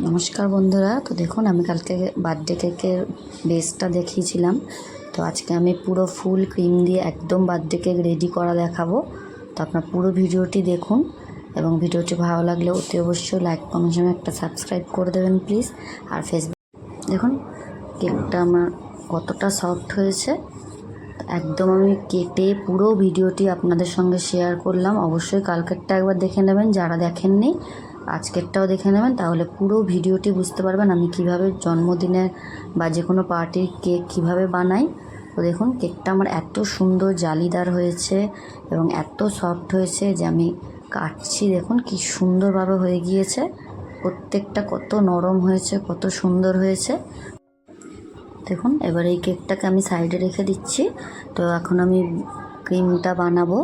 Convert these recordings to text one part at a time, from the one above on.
নমস্কার বন্ধুরা। তো দেখুন, আমি কালকে বার্থডে কেকের বেসটা দেখিয়েছিলাম। তো আজকে আমি পুরো ফুল ক্রিম দিয়ে একদম বার্থডে কেক রেডি করা দেখাবো। তো আপনার পুরো ভিডিওটি দেখুন এবং ভিডিওটি ভালো লাগলে অতি অবশ্যই লাইক কমেন্ট একটা সাবস্ক্রাইব করে দেবেন প্লিজ। আর ফেসবুক দেখুন কেকটা আমার কতটা সফট হয়েছে। একদম আমি কেটে পুরো ভিডিওটি আপনাদের সঙ্গে শেয়ার করলাম। অবশ্যই কালকেরটা একবার দেখে নেবেন, যারা দেখেননি আজকেরটাও দেখে নেবেন, তাহলে পুরো ভিডিওটি বুঝতে পারবেন আমি কিভাবে জন্মদিনের বা যে কোনো পার্টির কেক কিভাবে বানাই। তো দেখুন কেকটা আমার এত সুন্দর জালিদার হয়েছে এবং এত সফট হয়েছে যে আমি কাটছি, দেখুন কি সুন্দরভাবে হয়ে গিয়েছে। প্রত্যেকটা কত নরম হয়েছে, কত সুন্দর হয়েছে। দেখুন এবার এই কেকটাকে আমি সাইডে রেখে দিচ্ছি। তো এখন আমি ক্রিমটা বানাবো।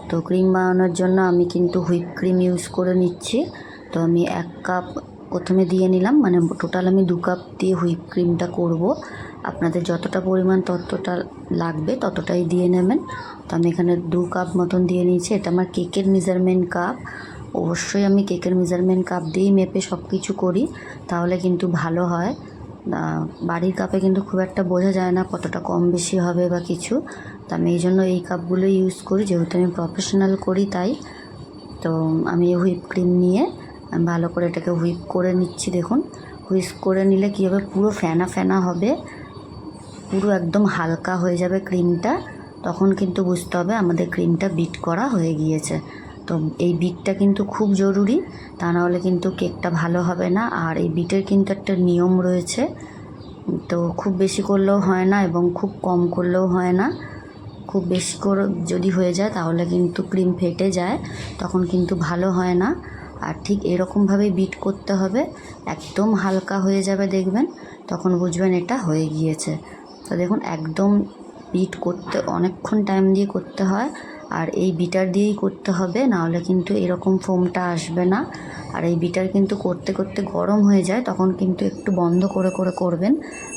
তো ক্রিম বানানোর জন্য আমি কিন্তু হুইপ ক্রিম ইউজ করে নিচ্ছি। তো আমি 1 কাপ প্রথমে দিয়ে নিলাম, মানে টোটাল আমি 2 কাপ দিয়ে হুইপ ক্রিমটা করব। আপনাদের যতটা পরিমাণ ততটা লাগবে ততটাই দিয়ে নেবেন। তো আমি এখানে 2 কাপ মতন দিয়ে নিয়েছি। এটা আমার কেকের মেজারমেন্ট কাপ। অবশ্যই আমি কেকের মেজারমেন্ট কাপ দিয়েই মেপে সব কিছু করি, তাহলে কিন্তু ভালো হয়। বাড়ির কাপে কিন্তু খুব একটা বোঝা যায় না কতটা কম বেশি হবে বা কিছু। তো আমি এই জন্য এই কাপগুলো ইউজ করি, যেহেতু আমি প্রফেশনাল করি তাই। তো আমি হুইপ ক্রিম নিয়ে আমি ভালো করে এটাকে হুইপ করে নিচ্ছি। দেখুন হুইপ করে নিলে কী হবে, পুরো ফেনা ফেনা হবে, পুরো একদম হালকা হয়ে যাবে ক্রিমটা। তখন কিন্তু বুঝতে হবে আমাদের ক্রিমটা বিট করা হয়ে গিয়েছে। তো এই বিটটা কিন্তু খুব জরুরি, তা নাহলে কিন্তু কেকটা ভালো হবে না। আর এই বিটের কিন্তু একটা নিয়ম রয়েছে, তো খুব বেশি করলেও হয় না এবং খুব কম করলেও হয় না। খুব বেশি করে যদি হয়ে যায় তাহলে কিন্তু ক্রিম ফেটে যায়, তখন কিন্তু ভালো হয় না। আর ঠিক এরকমভাবেই বিট করতে হবে, একদম হালকা হয়ে যাবে দেখবেন, তখন বুঝবেন এটা হয়ে গিয়েছে। তো দেখুন একদম বিট করতে অনেকক্ষণ টাইম দিয়ে করতে হয়, আর এই বিটার দিয়েই করতে হবে, নাহলে কিন্তু এরকম ফোমটা আসবে না। আর এই বিটার কিন্তু করতে করতে গরম হয়ে যায়, তখন কিন্তু একটু বন্ধ করে করে করবেন,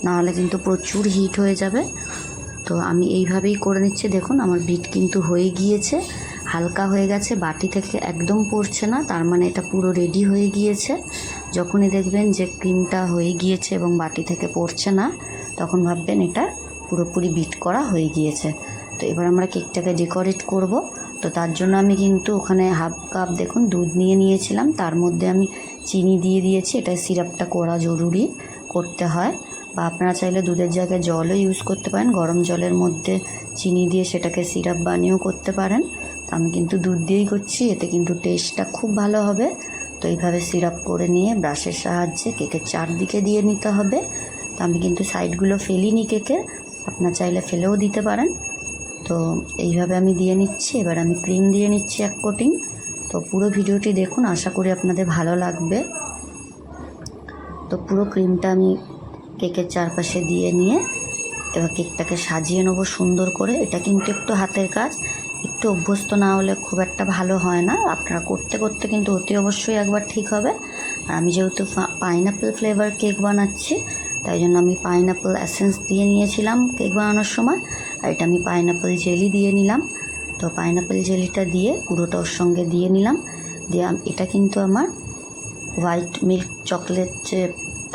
নাহলে কিন্তু প্রচুর হিট হয়ে যাবে। তো আমি এইভাবেই করে নিচ্ছি। দেখুন আমার বিট কিন্তু হয়ে গিয়েছে, হালকা হয়ে গেছে, বাটি থেকে একদম পড়ছে না, তার মানে এটা পুরো রেডি হয়ে গিয়েছে। যখনই দেখবেন যে ক্রিমটা হয়ে গিয়েছে এবং বাটি থেকে পড়ছে না, তখন ভাববেন এটা পুরোপুরি বিট করা হয়ে গিয়েছে। তো এবার আমরা কেকটাকে ডেকোরেট করব। তো তার জন্য আমি কিন্তু ওখানে হাফ কাপ দেখুন দুধ নিয়ে নিয়েছিলাম, তার মধ্যে আমি চিনি দিয়ে দিয়েছি। এটা সিরাপটা করা জরুরি, করতে হয়। বা আপনারা চাইলে দুধের জায়গায় জলও ইউজ করতে পারেন, গরম জলের মধ্যে চিনি দিয়ে সেটাকে সিরাপ বানিয়েও করতে পারেন। তো আমি কিন্তু দুধ দিয়েই করছি, এতে কিন্তু টেস্টটা খুব ভালো হবে। তো এইভাবে সিরাপ করে নিয়ে ব্রাশের সাহায্যে কেকের চারদিকে দিয়ে নিতে হবে। তো আমি কিন্তু সাইডগুলো ফেলিনি কেকের, আপনারা চাইলে ফেলেও দিতে পারেন। তো এইভাবে আমি দিয়ে নিচ্ছি। এবার আমি ক্রিম দিয়ে নিচ্ছি 1 কোটিং। তো পুরো ভিডিওটি দেখুন, আশা করি আপনাদের ভালো লাগবে। তো পুরো ক্রিমটা আমি কেকের চারপাশে দিয়ে নিয়ে এবার কেকটাকে সাজিয়ে নেবো সুন্দর করে। এটা কিন্তু একটু হাতের কাজ, একটু অভ্যস্ত না হলে খুব একটা ভালো হয় না। আপনারা করতে করতে কিন্তু অতি অবশ্যই একবার ঠিক হবে। আর আমি যেহেতু পাইনাপেল ফ্লেভার কেক বানাচ্ছি, তাই জন্য আমি পাইনাপেল এসেন্স দিয়ে নিয়েছিলাম কেক বানানোর সময়, আর এটা আমি পাইনাপেল জেলি দিয়ে নিলাম। তো পাইনাপেল জেলিটা দিয়ে পুরোটা ওর সঙ্গে দিয়ে নিলাম। দিয়ে এটা কিন্তু আমার হোয়াইট মিল্ক চকলেট যে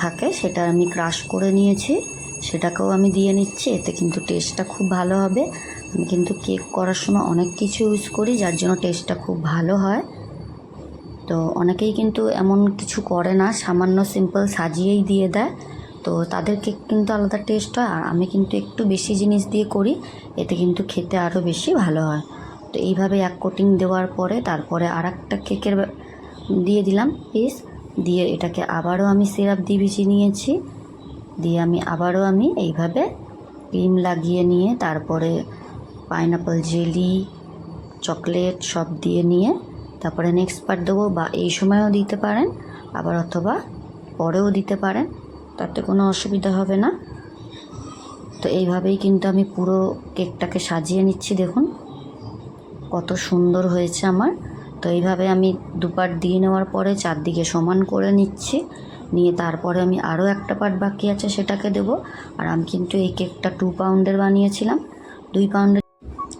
থাকে সেটা আমি ক্রাশ করে নিয়েছি, সেটাকেও আমি দিয়ে নিচ্ছি। এতে কিন্তু টেস্টটা খুব ভালো হবে। আমি কিন্তু কেক করার সময় অনেক কিছু ইউজ করি, যার জন্য টেস্টটা খুব ভালো হয়। তো অনেকেই কিন্তু এমন কিছু করে না, সামান্য সিম্পল সাজিয়েই দিয়ে দেয়, তো তাদের কেক কিন্তু আলাদা টেস্ট হয়। আর আমি কিন্তু একটু বেশি জিনিস দিয়ে করি, এতে কিন্তু খেতে আরও বেশি ভালো হয়। তো এইভাবে 1 কোটিং দেওয়ার পরে তারপরে আর একটা কেকের দিয়ে দিলাম পিস, দিয়ে এটাকে আবারও আমি সিরাপ দিয়ে ভিজিয়ে নিয়েছি। দিয়ে আমি আবারও এইভাবে ক্রিম লাগিয়ে নিয়ে তারপরে পাইনাপেল জেলি চকলেট সব দিয়ে নিয়ে তারপরে নেক্সট পার্ট দেবো, বা এই সময়ও দিতে পারেন আবার, অথবা পরেও দিতে পারেন, তাতে কোনো অসুবিধা হবে না। তো এইভাবেই কিন্তু আমি পুরো কেকটাকে সাজিয়ে নিচ্ছি। দেখুন কত সুন্দর হয়েছে আমার। তো এইভাবে আমি 2 পার্ট দিয়ে নেওয়ার পরে চারদিকে সমান করে নিচ্ছি, নিয়ে তারপরে আমি আরও একটা পার্ট বাকি আছে সেটাকে দেব। আর আমি কিন্তু এই কেকটা 2 পাউন্ডের বানিয়েছিলাম, 2 পাউন্ডের।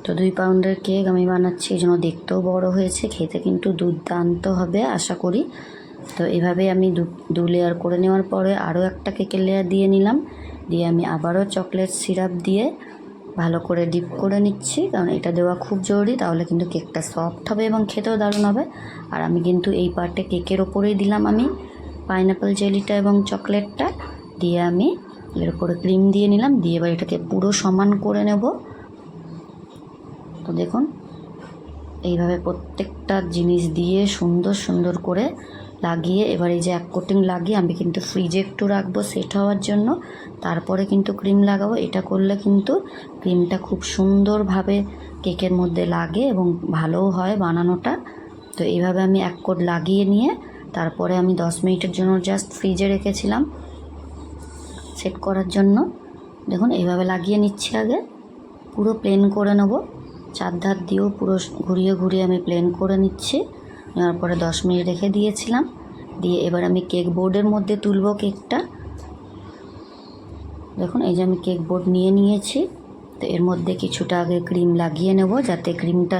তো 2 পাউন্ডের কেক আমি বানাচ্ছি, এই জন্য দেখতেও বড়ো হয়েছে, খেতে কিন্তু দুর্দান্ত হবে আশা করি। তো এভাবে আমি দু লেয়ার করে নেওয়ার পরে আরও একটা কেকের লেয়ার দিয়ে নিলাম, দিয়ে আমি আবারও চকলেট সিরাপ দিয়ে ভালো করে ডিপ করে নিচ্ছি, কারণ এটা দেওয়া খুব জরুরি, তাহলে কিন্তু কেকটা সফট হবে এবং খেতেও দারুণ হবে। আর আমি কিন্তু এই পার্টে কেকের ওপরেই দিলাম আমি পাইনাপেল জেলিটা এবং চকলেটটা দিয়ে আমি এর উপরে ক্রিম দিয়ে নিলাম, দিয়ে এবার এটাকে পুরো সমান করে নেব। তো দেখুন এইভাবে প্রত্যেকটা জিনিস দিয়ে সুন্দর সুন্দর করে লাগিয়ে এবার এই যে এক কোটিং লাগিয়ে আমি কিন্তু ফ্রিজে একটু রাখবো সেট হওয়ার জন্য, তারপরে কিন্তু ক্রিম লাগাবো। এটা করলে কিন্তু ক্রিমটা খুব সুন্দরভাবে কেকের মধ্যে লাগে এবং ভালোও হয় বানানোটা। তো এইভাবে আমি এক কোট লাগিয়ে নিয়ে তারপরে আমি 10 মিনিটের জন্য জাস্ট ফ্রিজে রেখেছিলাম সেট করার জন্য। দেখুন এইভাবে লাগিয়ে নিচ্ছি, আগে পুরো প্লেন করে নেব, চারধার দিয়েও পুরো ঘুরিয়ে ঘুরিয়ে আমি প্লেন করে নিচ্ছি। নেওয়ার পরে 10 মিনিট রেখে দিয়েছিলাম, দিয়ে এবার আমি কেক বোর্ডের মধ্যে তুলব কেকটা। দেখুন এই যে আমি কেক বোর্ড নিয়ে নিয়েছি, তো এর মধ্যে কিছুটা আগে ক্রিম লাগিয়ে নেব, যাতে ক্রিমটা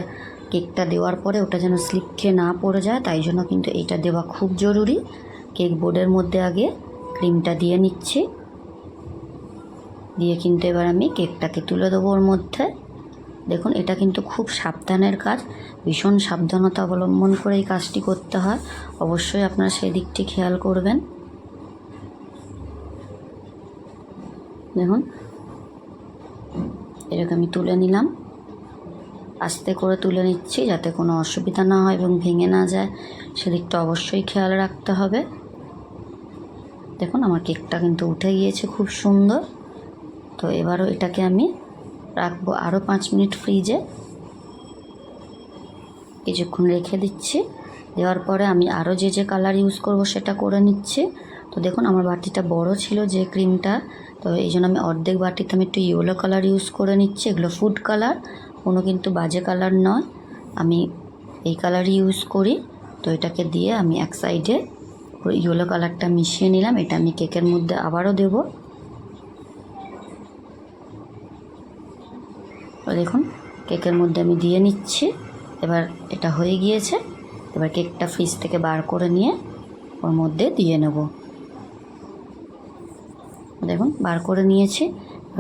কেকটা দেওয়ার পরে ওটা যেন স্লিপ খেয়ে না পড়ে যায়, তাই জন্য কিন্তু এইটা দেওয়া খুব জরুরি। কেক বোর্ডের মধ্যে আগে ক্রিমটা দিয়ে নিচ্ছি, দিয়ে কিন্তু এবার আমি কেকটাকে তুলে দেবো ওর মধ্যে। দেখুন এটা কিন্তু খুব সাবধানের কাজ, ভীষণ সাবধানতা অবলম্বন করে এই কাজটি করতে হয়, অবশ্যই আপনারা সেই দিকটি খেয়াল করবেন। দেখুন এটাকে আমি তুলে নিলাম, আস্তে করে তুলে নিচ্ছি যাতে কোনো অসুবিধা না হয় এবং ভেঙে না যায়, সেদিকটা অবশ্যই খেয়াল রাখতে হবে। দেখুন আমার কেকটা কিন্তু উঠে গিয়েছে খুব সুন্দর। তো এবারও এটাকে আমি রাখবো আরও 5 মিনিট ফ্রিজে, কিছুক্ষণ রেখে দিচ্ছি। দেওয়ার পরে আমি আরও যে কালার ইউজ করব সেটা করে নিচ্ছি। তো দেখুন আমার বাটিটা বড় ছিল যে ক্রিমটা, তো এই জন্য আমি অর্ধেক বাটিতে আমি একটু ইয়েলো কালার ইউজ করে নিচ্ছি। এগুলো ফুড কালার, কোনো কিন্তু বাজে কালার নয়, আমি এই কালারই ইউজ করি। তো এটাকে দিয়ে আমি এক সাইডে ইয়েলো কালারটা মিশিয়ে নিলাম, এটা আমি কেকের মধ্যে আবারও দেব। তো দেখুন কেকের মধ্যে আমি দিয়ে নিচ্ছি, এবার এটা হয়ে গিয়েছে। এবার কেকটা ফ্রিজ থেকে বার করে নিয়ে ওর মধ্যে দিয়ে নেব। দেখুন বার করে নিয়েছি,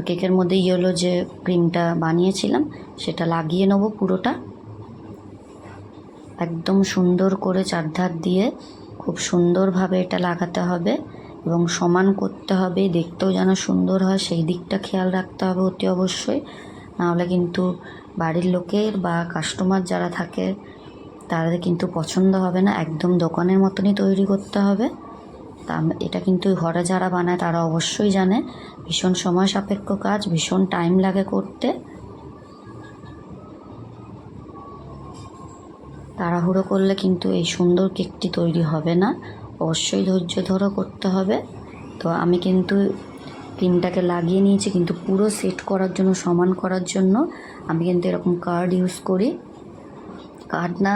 কেকের মধ্যে ইয়েলো যে ক্রিমটা বানিয়েছিলাম সেটা লাগিয়ে নেব পুরোটা, একদম সুন্দর করে চারধার দিয়ে খুব সুন্দরভাবে এটা লাগাতে হবে এবং সমান করতে হবে, দেখতেও যেন সুন্দর হয় সেই দিকটা খেয়াল রাখতে হবে অতি অবশ্যই, নাহলে কিন্তু বাড়ির লোকের বা কাস্টমার যারা থাকে তাদের কিন্তু পছন্দ হবে না। একদম দোকানের মতনই তৈরি করতে হবে। তা এটা কিন্তু ঘরে যারা বানায় তারা অবশ্যই জানে, ভীষণ সময় সাপেক্ষ কাজ, ভীষণ টাইম লাগে করতে। তাড়াহুড়ো করলে কিন্তু এই সুন্দর কেকটি তৈরি হবে না, অবশ্যই ধৈর্য ধরে করতে হবে। তো আমি কিন্তু ক্রিমটাকে লাগিয়ে নিয়েছি, কিন্তু পুরো সেট করার জন্য, সমান করার জন্য আমি কিন্তু এরকম কার্ড ইউজ করি। কার্ড না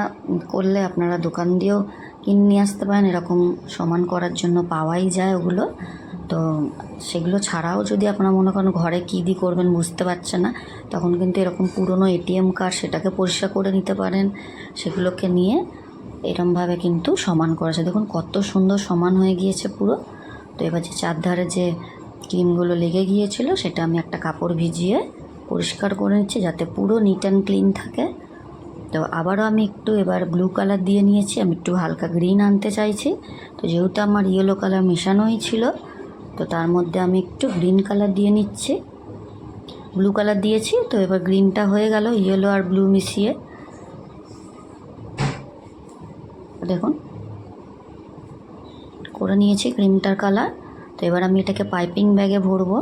করলে আপনারা দোকান দিয়েও কিনে নিয়ে আসতে পারেন, এরকম সমান করার জন্য পাওয়াই যায় ওগুলো। তো সেগুলো ছাড়াও যদি আপনারা মনে করেন ঘরে কী দিয়ে করবেন বুঝতে পারছেন না, তখন কিন্তু এরকম পুরনো এটিএম কার্ড সেটাকে পরিষ্কার করে নিতে পারেন, সেগুলোকে নিয়ে এরমভাবে কিন্তু সমান করেছে। দেখুন কত সুন্দর সমান হয়ে গিয়েছে পুরো। তো এবার যে চারধারে যে ক্রিমগুলো লেগে গিয়েছিল সেটা আমি একটা কাপড় ভিজিয়ে পরিষ্কার করে নিচ্ছি যাতে পুরো নিট অ্যান্ড ক্লিন থাকে। তো আবারও আমি একটু এবার ব্লু কালার দিয়ে নিয়েছি, আমি একটু হালকা গ্রিন আনতে চাইছি। তো যেহেতু আমার ইয়েলো কালার মেশানোই ছিল, তো তার মধ্যে আমি একটু গ্রিন কালার দিয়ে নিচ্ছি। ব্লু কালার দিয়েছি, তো এবার গ্রিনটা হয়ে গেল ইয়েলো আর ব্লু মিশিয়ে। দেখুন করে নিয়েছি ক্রিমটার কালার। তো এবার আমি এটাকে পাইপিং ব্যাগে ভরবো।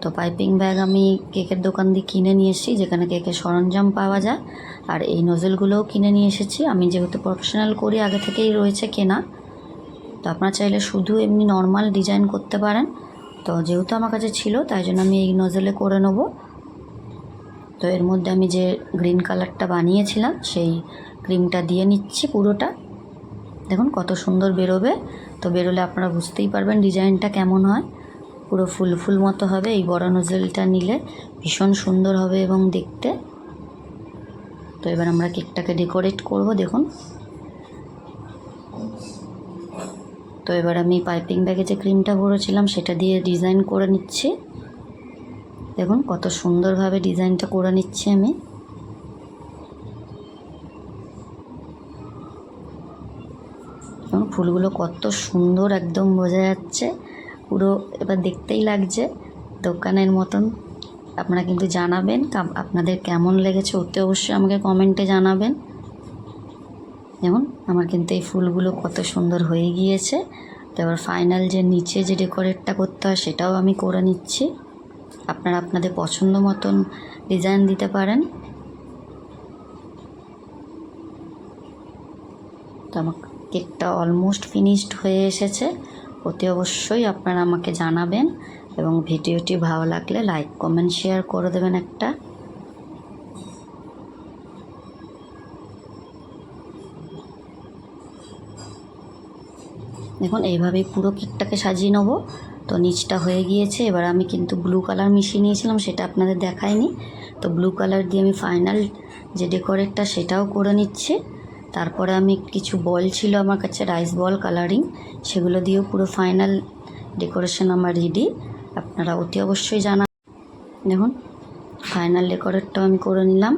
তো পাইপিং ব্যাগ আমি কেকের দোকান দিয়ে কিনে নিয়ে এসেছি, যেখানে কেকের সরঞ্জাম পাওয়া যায়, আর এই নজেলগুলোও কিনে নিয়ে এসেছি। আমি যেহেতু প্রফেশনাল করি আগে থেকেই রয়েছে কেনা, তো আপনারা চাইলে শুধু এমনি নর্মাল ডিজাইন করতে পারেন। তো যেহেতু আমার কাছে ছিল তাই জন্য আমি এই নজেলে করে নেব। তো এর মধ্যে আমি যে গ্রিন কালারটা বানিয়েছিলাম সেই ক্রিমটা দিয়ে নিচ্ছি পুরোটা। দেখুন কত সুন্দর বেরোবে। তো বেরোলে আপনারা বুঝতেই পারবেন ডিজাইনটা কেমন হয়, পুরো ফুল ফুল মতো হবে। এই বড় নজেলটা নিলে ভীষণ সুন্দর হবে এবং দেখতে। তো এবার আমরা কেকটাকে ডেকোরেট করব। দেখুন তো এবার আমি পাইপিং ব্যাগে যে ক্রিমটা ভরেছিলাম সেটা দিয়ে ডিজাইন করে নিচ্ছি। দেখুন কত সুন্দরভাবে ডিজাইনটা করে নিচ্ছি আমি। ফুলগুলো কত সুন্দর একদম বোঝা যাচ্ছে, পুরো এবার দেখতেই লাগছে দোকানের মতন। আপনারা কিন্তু জানাবেন আপনাদের কেমন লেগেছে, অতি অবশ্যই আমাকে কমেন্টে জানাবেন। যেমন আমার কিন্তু এই ফুলগুলো কত সুন্দর হয়ে গিয়েছে। তো এবার ফাইনাল যে নিচে যে ডেকোরেটটা করতে হয় সেটাও আমি করে নিচ্ছি। আপনারা আপনাদের পছন্দ মতন ডিজাইন দিতে পারেন। তো আমার কেকটা অলমোস্ট ফিনিশড হয়ে এসেছে। অতি অবশ্যই আপনারা আমাকে জানাবেন এবং ভিডিওটি ভালো লাগলে লাইক কমেন্ট শেয়ার করে দেবেন একটা। দেখুন এইভাবেই পুরো কেকটাকে সাজিয়ে নেব। তো নিচটা হয়ে গিয়েছে। এবার আমি কিন্তু ব্লু কালার মিশিয়ে নিয়েছিলাম, সেটা আপনাদের দেখায়নি। তো ব্লু কালার দিয়ে আমি ফাইনাল যে ডেকোরেটটা সেটাও করে নিচ্ছি। তারপরে আমি কিছু বল ছিল আমার কাছে, রাইস বল কালারিং, সেগুলো দিয়েও পুরো ফাইনাল ডেকোরেশন আমার রেডি। আপনারা অতি অবশ্যই জানান। দেখুন ফাইনাল ডেকোরেটটাও আমি করে নিলাম।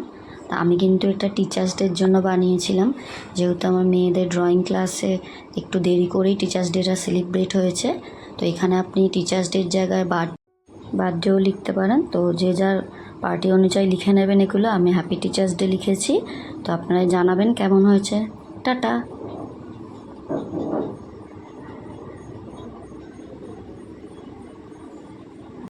তা আমি কিন্তু এটা টিচার্স ডের জন্য বানিয়েছিলাম, যেহেতু আমার মেয়েদের ড্রয়িং ক্লাসে একটু দেরি করেই টিচার্স ডেটা সেলিব্রেট হয়েছে। তো এখানে আপনি টিচার্স ডের জায়গায় বার্থডেও লিখতে পারেন। তো যে যার পার্টি অনুযায়ী লিখে নেবেন এগুলো। আমি হ্যাপি টিচার্স ডে লিখেছি। তো আপনারা জানাবেন কেমন হয়েছে। টাটা।